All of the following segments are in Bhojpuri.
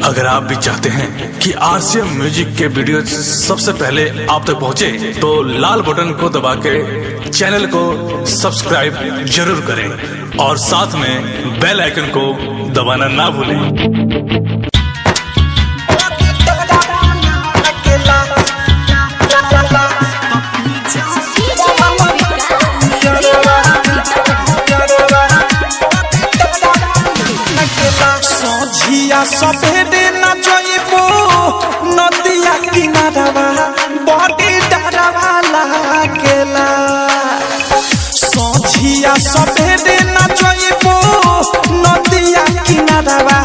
अगर आप भी चाहते हैं कि आरसीएम म्यूजिक के वीडियो सबसे पहले आप तक पहुंचे, तो लाल बटन को दबा के चैनल को सब्सक्राइब जरूर करें और साथ में बेल आइकन को दबाना ना भूलें। सोझिया सफेद न जोइबो नदिया किनारवा बड़ी डरवा लागेला। सोझिया सफेद न जोइबो नदिया किनारवा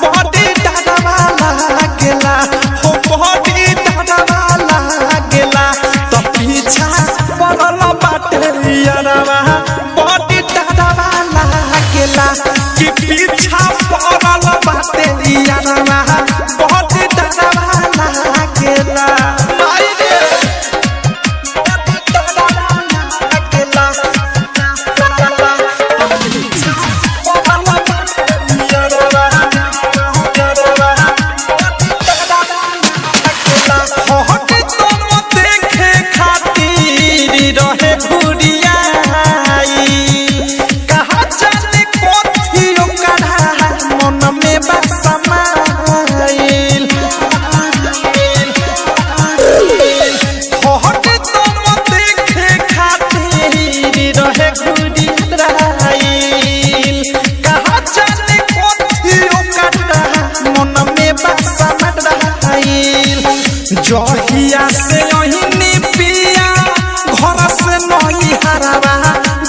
बड़ी डरवा लागेला। हो बड़ी डरवा लागेला तो पीछा पड़ल बाटे यारवा बड़ी डरवा लागेला कि पीछा पड़ल बाटे यारवा बहुत डरवा लागेला। जहिया से ओहिनी पिया घर से नई हरवा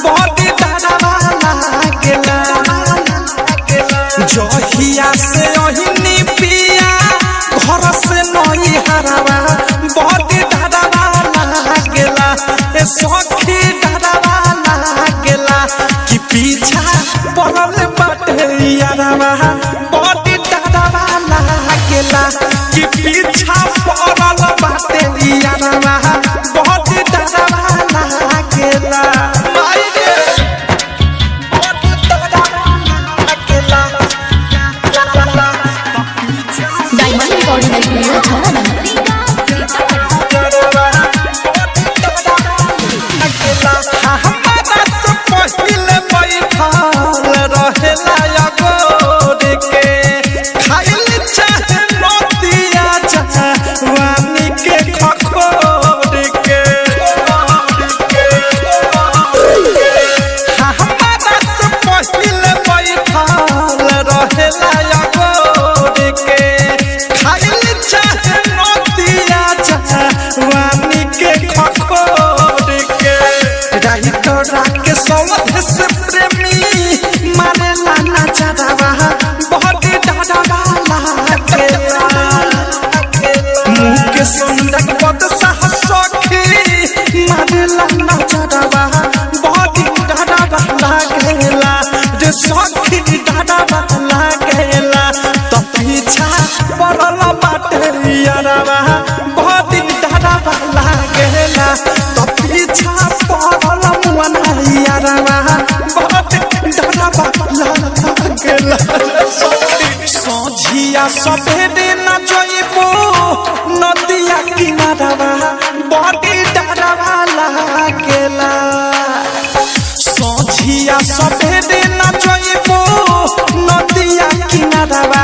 बड़ी डरवा लागेला। जहिया से ओहिनी पिया घर से नई हरवा बड़ी डरवा लागेला। ए सखी डरवा लागेला कि पीछा पड़ल बाटे यारवा बड़ी डरवा लागेला कि पीछा पड़ल बाटे यारवा बहुत डरवा लागेला। डायमंड रिकॉर्डिंग स्टूडियो छाना हमारा से पहिले बैठल रहेला गोर के खाइल चाहे नदिया जवानी के खखोर के। हमारा से पहिले बैठल रहेला गोर के खाइल चाहे नदिया जवानी के खखोर के। राही तोरा के सौध से प्रेमी मारे लाना चढ़ावा बहुत डरवा लागेला। मुँह के सुंदर पद सखी मारे लाना चढ़ावा बहुत डरवा लागेला। जे सखी डरवा लागेला तो पीछा पड़ल बाटे यारवा बहुत डरवा लागेला। तो पीछा पड़ल मुअना यारवा बहुत डरवा लागेला। सोझिया सफेद न जोइबो नदिया किनारवा बड़ी डरवा लागेला। सोझिया सफेद न जोइबो नदिया किनारवा